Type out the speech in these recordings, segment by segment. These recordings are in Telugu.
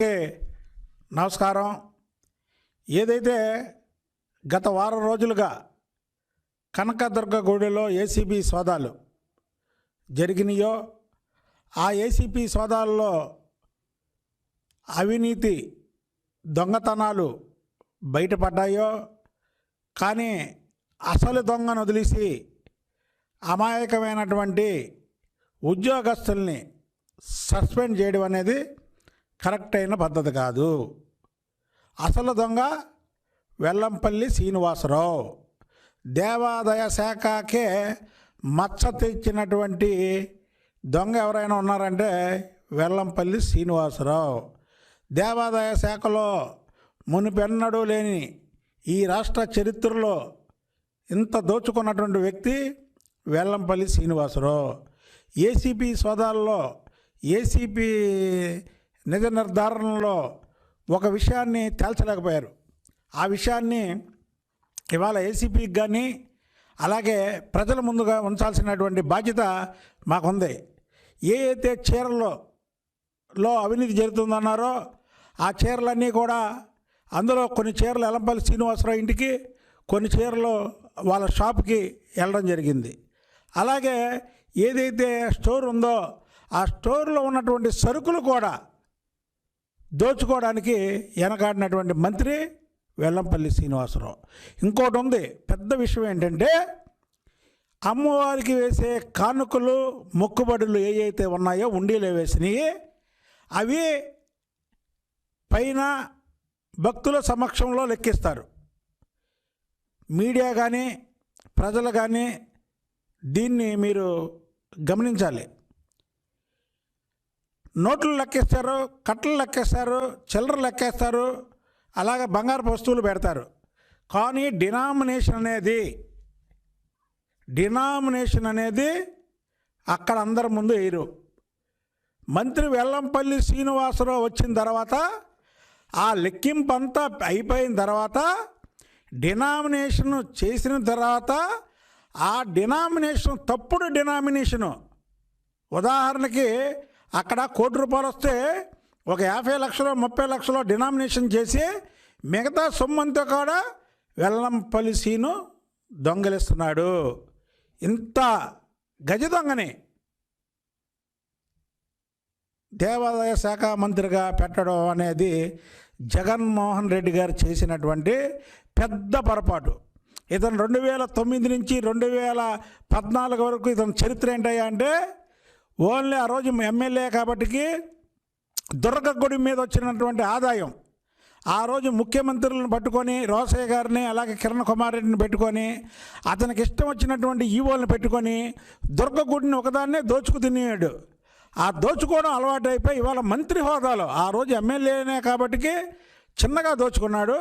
నమస్కారం. ఏదైతే గత వారం రోజులుగా కనకదుర్గ గుడిలో ఏసీబీ సోదాలు జరిగినాయో, ఆ ఏసీబీ సోదాల్లో అవినీతి దొంగతనాలు బయటపడ్డాయో, కానీ అసలు దొంగను వదిలేసి అమాయకమైనటువంటి ఉద్యోగస్తుల్ని సస్పెండ్ చేయడం అనేది కరెక్ట్ అయిన పద్ధతి కాదు. అసలు దొంగ వెల్లంపల్లి శ్రీనివాసరావు. దేవాదాయ శాఖకే మచ్చ తెచ్చినటువంటి దొంగ ఎవరైనా ఉన్నారంటే వెల్లంపల్లి శ్రీనివాసరావు. దేవాదాయ శాఖలో మునిపెన్నడూ లేని ఈ రాష్ట్ర చరిత్రలో ఇంత దోచుకున్నటువంటి వ్యక్తి వెల్లంపల్లి శ్రీనివాసరావు. ఏసీబీ సోదాల్లో ఏసీబీ నిజ నిర్ధారణలో ఒక విషయాన్ని తేల్చలేకపోయారు. ఆ విషయాన్ని ఇవాళ ఏసీపీకి కానీ అలాగే ప్రజల ముందుగా ఉంచాల్సినటువంటి బాధ్యత మాకుంది. ఏ అయితే చీరల్లో అవినీతి జరుగుతుందన్నారో ఆ చీరలన్నీ కూడా, అందులో కొన్ని చీరలు వెల్లంపల్లి శ్రీనివాసరావు ఇంటికి, కొన్ని చీరలు వాళ్ళ షాప్కి వెళ్ళడం జరిగింది. అలాగే ఏదైతే స్టోర్ ఉందో ఆ స్టోర్లో ఉన్నటువంటి సరుకులు కూడా దోచుకోవడానికి వెనకాడినటువంటి మంత్రి వెల్లంపల్లి శ్రీనివాసరావు. ఇంకోటి ఉంది, పెద్ద విషయం ఏంటంటే అమ్మవారికి వేసే కానుకలు మొక్కుబడులు ఏవైతే ఉన్నాయో ఉండీలో వేసినాయి, అవి పైన భక్తుల సమక్షంలో లెక్కిస్తారు. మీడియా కానీ ప్రజలు కానీ దీన్ని మీరు గమనించాలి. నోట్లు లెక్కేస్తారు, కట్టలు లెక్కేస్తారు, చిల్లర లెక్కేస్తారు, అలాగే బంగారు వస్తువులు పెడతారు. కానీ డినామినేషన్ అనేది అక్కడ అందరి ముందు వేయరు. మంత్రి వెల్లంపల్లి శ్రీనివాసరావు వచ్చిన తర్వాత ఆ లెక్కింపు అంతా అయిపోయిన తర్వాత డినామినేషన్ చేసిన తర్వాత ఆ డినామినేషన్ తప్పుడు డినామినేషను, ఉదాహరణకి అక్కడ ₹1,00,00,000 వస్తే ఒక 50 లక్షలు 30 లక్షలు డినామినేషన్ చేసి మిగతా సొమ్మంతా కూడా వెల్లంపల్లి సీను దొంగలిస్తున్నాడు. ఇంత గజ దొంగని దేవాదాయ శాఖ మంత్రిగా పెట్టడం అనేది జగన్మోహన్ రెడ్డి గారు చేసినటువంటి పెద్ద పొరపాటు. ఇతను 2009 నుంచి 2014 వరకు ఇతని చరిత్ర ఏంటయ్యా అంటే, ఓన్లీ ఆ రోజు ఎమ్మెల్యే కాబట్టికి దుర్గ గుడి మీద వచ్చినటువంటి ఆదాయం, ఆ రోజు ముఖ్యమంత్రులను పట్టుకొని రోసయ్య గారిని అలాగే కిరణ్ కుమార్ రెడ్డిని పెట్టుకొని అతనికి ఇష్టం వచ్చినటువంటి ఈవోలను పెట్టుకొని దుర్గ గుడిని ఒకదాన్నే దోచుకు తినేవాడు. ఆ దోచుకోవడం అలవాటు అయిపోయి ఇవాళ మంత్రి హోదాలో, ఆ రోజు ఎమ్మెల్యేనే కాబట్టికి చిన్నగా దోచుకున్నాడు,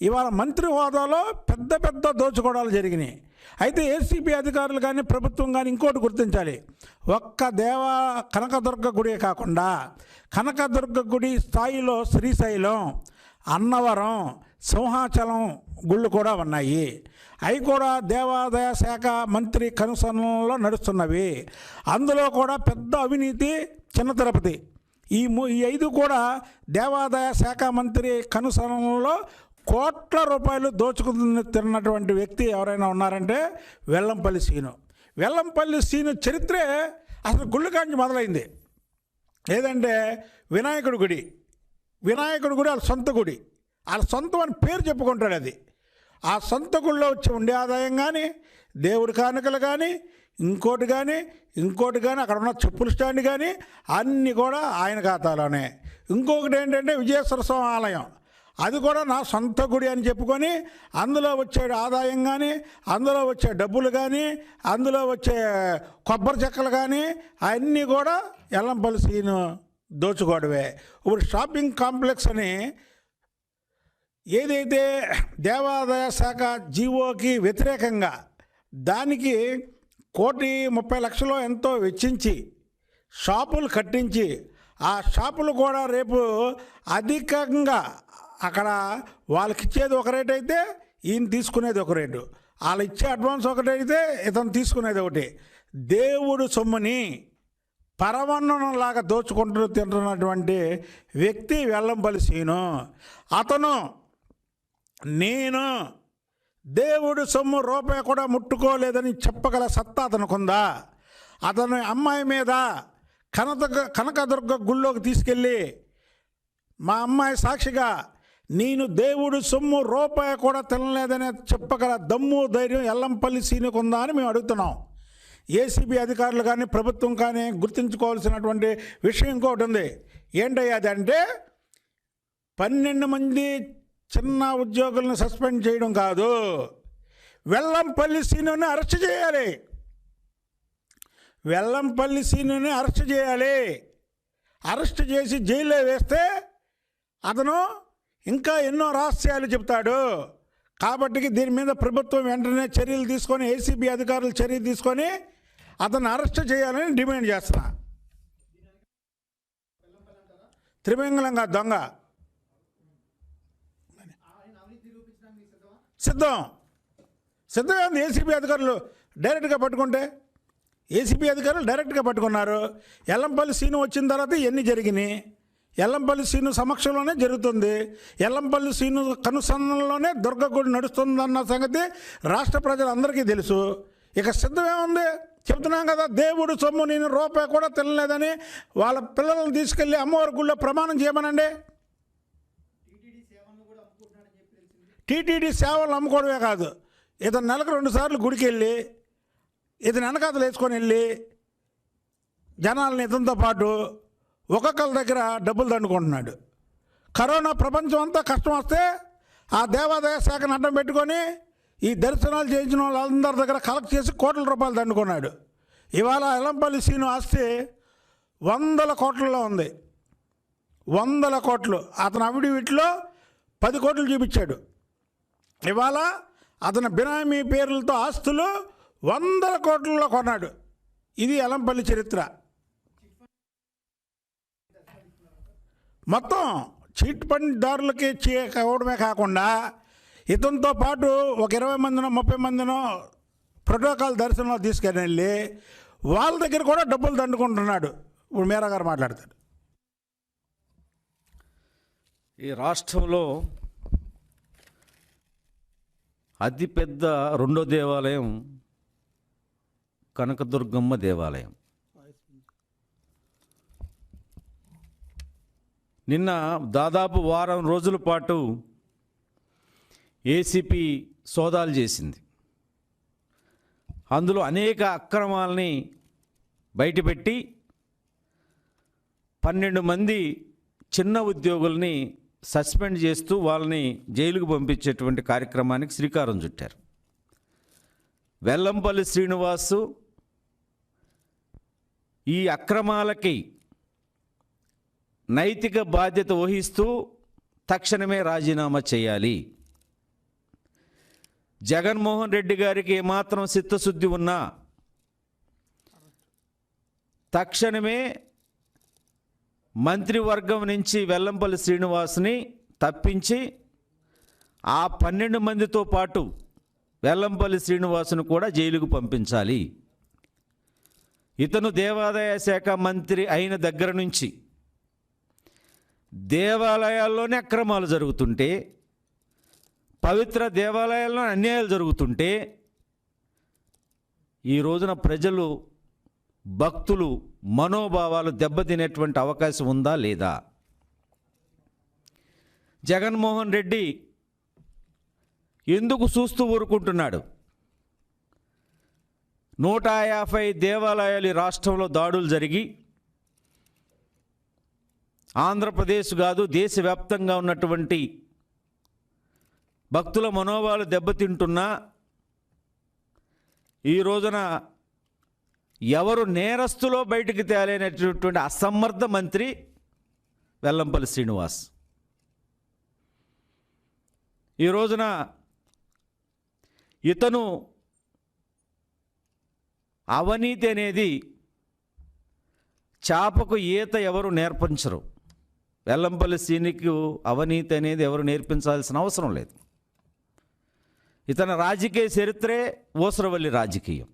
ఇవాళ మంత్రి హోదాలో పెద్ద పెద్ద దోచుకోవడాలు జరిగినాయి. అయితే ఏసీబీ అధికారులు కానీ ప్రభుత్వం కానీ ఇంకోటి గుర్తించాలి. ఒక్క కనకదుర్గ గుడే కాకుండా కనకదుర్గ గుడి స్థాయిలో శ్రీశైలం, అన్నవరం, సింహాచలం గుళ్ళు కూడా ఉన్నాయి. అవి కూడా దేవాదాయ శాఖ మంత్రి కనుసన్నలో నడుస్తున్నవి. అందులో కూడా పెద్ద అవినీతి చిన్న తిరుపతి. ఈ 5 కూడా దేవాదాయ శాఖ మంత్రి కనుసన్నలో కోట్ల రూపాయలు దోచుకుని తిన్నటువంటి వ్యక్తి ఎవరైనా ఉన్నారంటే వెల్లంపల్లి శ్రీను. వెల్లంపల్లి శ్రీను చరిత్రే అసలు గుళ్ళు కాంచి మొదలైంది. ఏదంటే వినాయకుడి గుడి వాళ్ళ సొంత గుడి, వాళ్ళ సొంతం అని పేరు చెప్పుకుంటాడు. అది ఆ సొంత గుడిలో వచ్చి ఉండే ఆదాయం కానీ, దేవుడి కానుకలు కానీ, ఇంకోటి కానీ అక్కడ ఉన్న చెప్పుల స్టాండ్ కానీ అన్నీ కూడా ఆయన ఖాతాలోనే. ఇంకొకటి ఏంటంటే విజయేశ్వర స్వామి ఆలయం, అది కూడా నా సొంత గుడి అని చెప్పుకొని అందులో వచ్చే ఆదాయం కానీ, అందులో వచ్చే డబ్బులు కానీ, అందులో వచ్చే కొబ్బరి చెక్కలు కానీ అన్నీ కూడా వెల్లంపల్లి శ్రీను దోచుకోవడమే. ఇప్పుడు షాపింగ్ కాంప్లెక్స్ అని ఏదైతే దేవాదాయ శాఖ జీవోకి వ్యతిరేకంగా దానికి ₹1,30,00,000 ఎంతో వెచ్చించి షాపులు కట్టించి ఆ షాపులు కూడా రేపు అధికంగా అక్కడ వాళ్ళకి ఇచ్చేది ఒక రేటు అయితే ఈయన తీసుకునేది ఒక రేటు, వాళ్ళు ఇచ్చే అడ్వాన్స్ ఒకటైతే ఇతను తీసుకునేది ఒకటి. దేవుడు సొమ్ముని పరమన్నంలాగా దోచుకుంటూ తింటున్నటువంటి వ్యక్తి వెల్లంపల్లి శ్రీను. అతను నేను దేవుడు సొమ్ము రూపాయి కూడా ముట్టుకోలేదని చెప్పగల సత్తా అతనుకుందా? అతని అమ్మాయి మీద కనకదుర్గ గుళ్ళోకి తీసుకెళ్ళి మా అమ్మాయి సాక్షిగా నేను దేవుడు సొమ్ము రూపాయి కూడా తినలేదని చెప్పగల దమ్ము ధైర్యం ఎల్లంపల్లి శ్రీనుకు ఉందా అని మేము అడుగుతున్నాం. ఏసీబీ అధికారులు కానీ ప్రభుత్వం కానీ గుర్తుంచుకోవాల్సినటువంటి విషయం ఇంకోటి ఉంది. ఏంటయ్యా అదంటే 12 మంది చిన్న ఉద్యోగులను సస్పెండ్ చేయడం కాదు, వెల్లంపల్లి శ్రీనుని అరెస్ట్ చేయాలి. వెల్లంపల్లి శ్రీనుని అరెస్ట్ చేయాలి. అరెస్ట్ చేసి జైల్లో వేస్తే అతను ఇంకా ఎన్నో రహస్యాలు చెప్తాడు. కాబట్టి దీని మీద ప్రభుత్వం వెంటనే చర్యలు తీసుకొని, ఏసీబీ అధికారులు చర్య తీసుకొని అతను అరెస్ట్ చేయాలని డిమాండ్ చేస్తున్నా. త్రిమంగళంగా దొంగ సిద్ధంగా ఉంది. ఏసీబీ అధికారులు డైరెక్ట్గా పట్టుకుంటే, ఏసీబీ అధికారులు డైరెక్ట్గా పట్టుకున్నారు. ఎల్లంపల్లి శ్రీను వచ్చిన తర్వాత ఇవన్నీ జరిగినాయి. ఎల్లంపల్లి శ్రీను సమక్షంలోనే జరుగుతుంది. ఎల్లంపల్లి శ్రీను కనుసన్నల్లోనే దుర్గగుడి నడుస్తుందన్న సంగతి రాష్ట్ర ప్రజలందరికీ తెలుసు. ఇక సిద్ధమే ఉంది. చెప్తున్నాం కదా, దేవుడు సొమ్ము నేను రూపాయి కూడా తినలేదని వాళ్ళ పిల్లలను తీసుకెళ్ళి అమ్మవారి గుళ్ళో ప్రమాణం చేయమనండి. టీటీడీ సేవలు అమ్ముకోవడమే కాదు, ఇతను నెలకు 2 సార్లు గుడికి వెళ్ళి ఇతను వెనకాతలు వేసుకొని వెళ్ళి జనాలని ఇతనితో పాటు ఒక్కొక్కరి దగ్గర డబ్బులు దండుకుంటున్నాడు. కరోనా ప్రపంచం అంతా కష్టం వస్తే ఆ దేవాదాయ శాఖను అడ్డం పెట్టుకొని ఈ దర్శనాలు చేయించిన వాళ్ళందరి దగ్గర కలెక్ట్ చేసి కోట్ల రూపాయలు దండుకున్నాడు. ఇవాళ ఎల్లంపల్లి శ్రీను ఆస్తి 100 కోట్లలో ఉంది. 100 కోట్లు. అతను అవిడివిట్లో 10 కోట్లు చూపించాడు. ఇవాళ అతని బినామీ పేర్లతో ఆస్తులు 100 కోట్లలో కొన్నాడు. ఇది ఎల్లంపల్లి చరిత్ర. మొత్తం చీట్ ఫండ్ దారులకి ఇవ్వడమే కాకుండా ఇతనితో పాటు ఒక 20 మందినో 30 మందినో ప్రోటోకాల్ దర్శనంలో తీసుకుని వెళ్ళి వాళ్ళ దగ్గర కూడా డబ్బులు దండుకుంటున్నాడు. ఇప్పుడు మీరా గారు మాట్లాడతాడు. ఈ రాష్ట్రంలో అతిపెద్ద 2వ దేవాలయం కనకదుర్గమ్మ దేవాలయం. నిన్న దాదాపు వారం రోజుల పాటు ఏసీపీ సోదాలు చేసింది. అందులో అనేక అక్రమాలని బయటపెట్టి 12 మంది చిన్న ఉద్యోగుల్ని సస్పెండ్ చేస్తూ వాళ్ళని జైలుకు పంపించేటువంటి కార్యక్రమానికి శ్రీకారం చుట్టారు. వెల్లంపల్లి శ్రీనివాసు ఈ అక్రమాలకి నైతిక బాధ్యత వహిస్తూ తక్షణమే రాజీనామా చేయాలి. జగన్మోహన్ రెడ్డి గారికి ఏమాత్రం చిత్తశుద్ధి ఉన్నా తక్షణమే మంత్రివర్గం నుంచి వెల్లంపల్లి శ్రీనివాస్ని తప్పించి ఆ 12 మందితో పాటు వెల్లంపల్లి శ్రీనివాసును కూడా జైలుకు పంపించాలి. ఇతను దేవాదాయ శాఖ మంత్రి అయిన దగ్గర నుంచి దేవాలయాల్లోనే అక్రమాలు జరుగుతుంటే, పవిత్ర దేవాలయాల్లో అన్యాయాలు జరుగుతుంటే ఈ రోజున ప్రజలు భక్తులు మనోభావాలు దెబ్బతినేటువంటి అవకాశం ఉందా లేదా? జగన్మోహన్ రెడ్డి ఎందుకు చూస్తూ ఊరుకుంటున్నాడు? 150 దేవాలయాలు ఈ రాష్ట్రంలో దాడులు జరిగి ఆంధ్రప్రదేశ్ కాదు దేశవ్యాప్తంగా ఉన్నటువంటి భక్తుల మనోభావాలు దెబ్బతింటున్నా ఈ రోజున ఎవరు నేరస్తులో బయటికి తేలేనటువంటి అసమర్థ మంత్రి వెల్లంపల్లి శ్రీనివాస్. ఈ రోజున ఇతను అవినీతి అనేది చేపకు ఈత ఎవరు నేర్పించరు. వెల్లంపల్లి శ్రీనికి అవినీతి అనేది ఎవరు నేర్పించాల్సిన అవసరం లేదు. ఇతని రాజకీయ చరిత్రే ఊసరవల్లి రాజకీయం.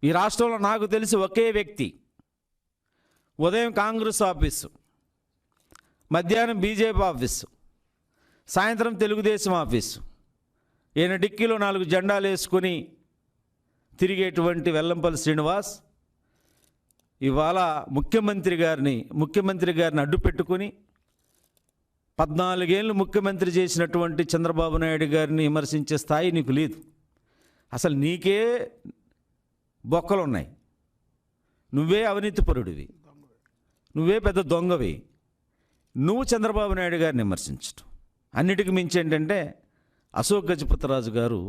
ఈ రాష్ట్రంలో నాకు తెలిసి ఒకే వ్యక్తి ఉదయం కాంగ్రెస్ ఆఫీసు, మధ్యాహ్నం బీజేపీ ఆఫీసు, సాయంత్రం తెలుగుదేశం ఆఫీసు. ఈయన డిక్కీలో 4 జెండాలు వేసుకొని తిరిగేటువంటి వెల్లంపల్లి శ్రీనివాస్ ఇవాళ ముఖ్యమంత్రి గారిని అడ్డు పెట్టుకుని 14 ఏళ్ళు ముఖ్యమంత్రి చేసినటువంటి చంద్రబాబు నాయుడు గారిని విమర్శించే స్థాయి నీకు లేదు. అసలు నీకే బొక్కలున్నాయి. నువ్వే అవినీతిపరుడివి, నువ్వే పెద్ద దొంగవి. నువ్వు చంద్రబాబు నాయుడు గారిని విమర్శించటం. అన్నిటికీ మించి ఏంటంటే అశోక్ గజపతిరాజు గారు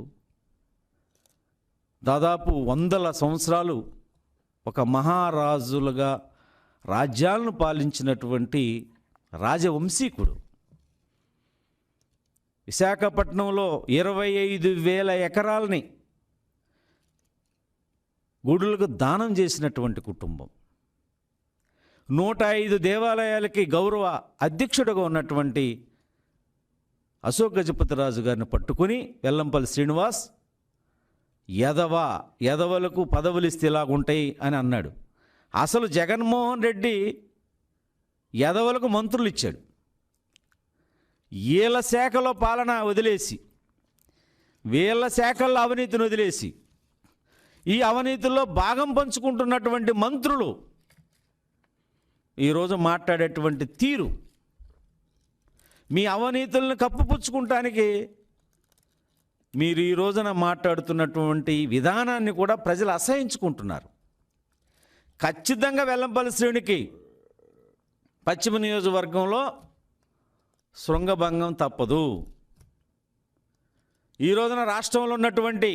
దాదాపు 100 సంవత్సరాలు ఒక మహారాజులుగా రాజ్యాలను పాలించినటువంటి రాజవంశీకుడు. విశాఖపట్నంలో 25,000 ఎకరాలని గుడులకు దానం చేసినటువంటి కుటుంబం. 105 దేవాలయాలకి గౌరవ అధ్యక్షుడిగా ఉన్నటువంటి అశోక్ గజపతిరాజు గారిని పట్టుకుని వెల్లంపల్లి శ్రీనివాస్ ఎదవలకు పదవులు ఇస్తే ఇలాగుంటాయి అని అన్నాడు. అసలు జగన్మోహన్ రెడ్డి ఎదవలకు మంత్రులు ఇచ్చాడు. వీళ్ళ శాఖలో పాలన వదిలేసి, వీళ్ళ శాఖల్లో అవినీతిని వదిలేసి, ఈ అవినీతిలో భాగం పంచుకుంటున్నటువంటి మంత్రులు ఈరోజు మాట్లాడేటువంటి తీరు, మీ అవినీతులను కప్పుపుచ్చుకుంటానికి మీరు ఈ రోజున మాట్లాడుతున్నటువంటి విధానాన్ని కూడా ప్రజలు అసహించుకుంటున్నారు. ఖచ్చితంగా వెల్లంపల్లి శ్రేణికి పశ్చిమ నియోజకవర్గంలో శృంగభంగం తప్పదు. ఈ రోజున రాష్ట్రంలో ఉన్నటువంటి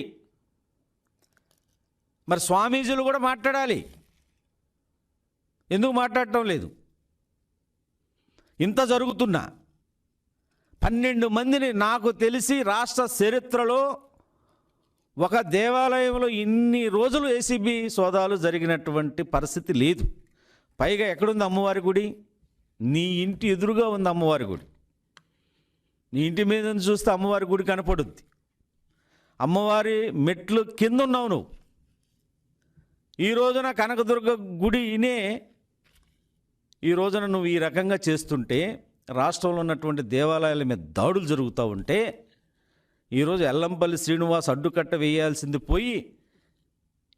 మరి స్వామీజీలు కూడా మాట్లాడాలి. ఎందుకు మాట్లాడటం లేదు? ఇంత జరుగుతున్నా 12 మందిని, నాకు తెలిసి రాష్ట్ర చరిత్రలో ఒక దేవాలయంలో ఇన్ని రోజులు ఏసీబీ సోదాలు జరిగినటువంటి పరిస్థితి లేదు. పైగా ఎక్కడుంది అమ్మవారి గుడి? నీ ఇంటి ఎదురుగా ఉంది అమ్మవారి గుడి. నీ ఇంటి మీద నుంచి చూస్తే అమ్మవారి గుడి కనపడుద్ది. అమ్మవారి మెట్లు కింద ఉన్నావు నువ్వు. ఈ రోజున కనకదుర్గ గుడినే ఈ రోజున నువ్వు ఈ రకంగా చేస్తుంటే, రాష్ట్రంలో ఉన్నటువంటి దేవాలయాల మీద దాడులు జరుగుతూ ఉంటే, ఈరోజు వెల్లంపల్లి శ్రీనివాస్ అడ్డుకట్ట వేయాల్సింది పోయి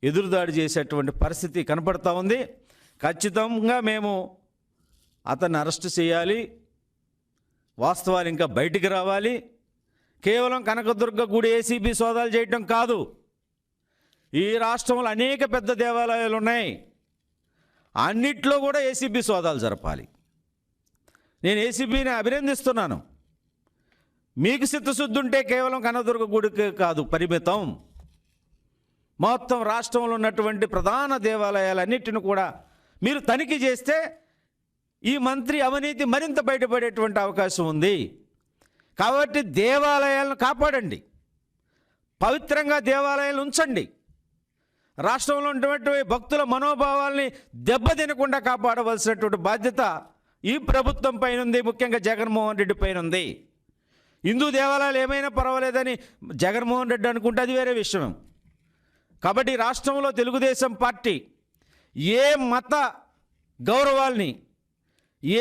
ఎదురుదాడి చేసేటువంటి పరిస్థితి కనపడతా ఉంది. ఖచ్చితంగా మేము అతన్ని అరెస్ట్ చేయాలి. వాస్తవాలు ఇంకా బయటికి రావాలి. కేవలం కనకదుర్గ గుడి ఏసీబీ సోదాలు చేయటం కాదు. ఈ రాష్ట్రంలో అనేక పెద్ద దేవాలయాలు ఉన్నాయి. అన్నిట్లో కూడా ఏసీబీ సోదాలు జరపాలి. నేను ఏసీబీని అభినందిస్తున్నాను. మీకు చిత్తశుద్ధి ఉంటే కేవలం కనకదుర్గ గుడికి కాదు పరిమితం, మొత్తం రాష్ట్రంలో ఉన్నటువంటి ప్రధాన దేవాలయాలన్నిటిని కూడా మీరు తనిఖీ చేస్తే ఈ మంత్రి అవినీతి మరింత బయటపడేటువంటి అవకాశం ఉంది. కాబట్టి దేవాలయాలను కాపాడండి, పవిత్రంగా దేవాలయాలు ఉంచండి. రాష్ట్రంలో ఉన్నటువంటి భక్తుల మనోభావాల్ని దెబ్బతినకుండా కాపాడవలసినటువంటి బాధ్యత ఈ ప్రభుత్వం పైన ఉంది, ముఖ్యంగా జగన్మోహన్ రెడ్డి పైన ఉంది. హిందూ దేవాలయాలు ఏమైనా పర్వాలేదని జగన్మోహన్ రెడ్డి అనుకుంటే అది వేరే విషయం. కాబట్టి రాష్ట్రంలో తెలుగుదేశం పార్టీ ఏ మత గౌరవాల్ని,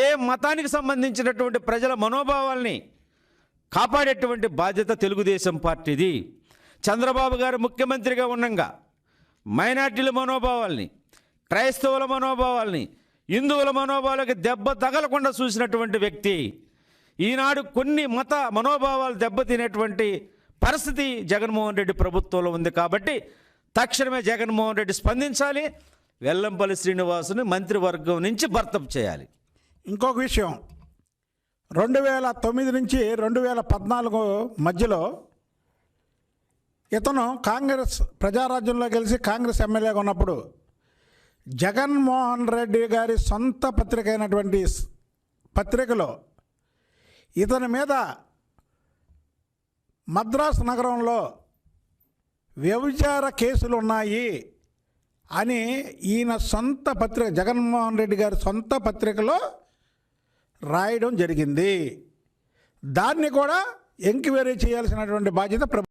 ఏ మతానికి సంబంధించినటువంటి ప్రజల మనోభావాల్ని కాపాడేటువంటి బాధ్యత తెలుగుదేశం పార్టీది. చంద్రబాబు గారు ముఖ్యమంత్రిగా ఉండగా మైనార్టీల మనోభావాల్ని, క్రైస్తవుల మనోభావాల్ని, హిందువుల మనోభావాలకి దెబ్బ తగలకుండా చూసినటువంటి వ్యక్తి. ఈనాడు కొన్ని మత మనోభావాలు దెబ్బతినేటువంటి పరిస్థితి జగన్మోహన్ రెడ్డి ప్రభుత్వంలో ఉంది. కాబట్టి తక్షణమే జగన్మోహన్ రెడ్డి స్పందించాలి. వెల్లంపల్లి శ్రీనివాసుని మంత్రివర్గం నుంచి బర్తరఫ్ చేయాలి. ఇంకొక విషయం, 2009 నుంచి 2014 మధ్యలో ఇతను కాంగ్రెస్ ప్రజారాజ్యంలో గెలిచి కాంగ్రెస్ ఎమ్మెల్యేగా ఉన్నప్పుడు జగన్మోహన్ రెడ్డి గారి సొంత పత్రిక అయినటువంటి పత్రికలో ఇతని మీద మద్రాసు నగరంలో వ్యభిచార కేసులు ఉన్నాయి అని ఈయన సొంత పత్రిక, జగన్మోహన్ రెడ్డి గారి సొంత పత్రికలో రాయడం జరిగింది. దాన్ని కూడా ఎంక్వైరీ చేయాల్సినటువంటి బాధ్యత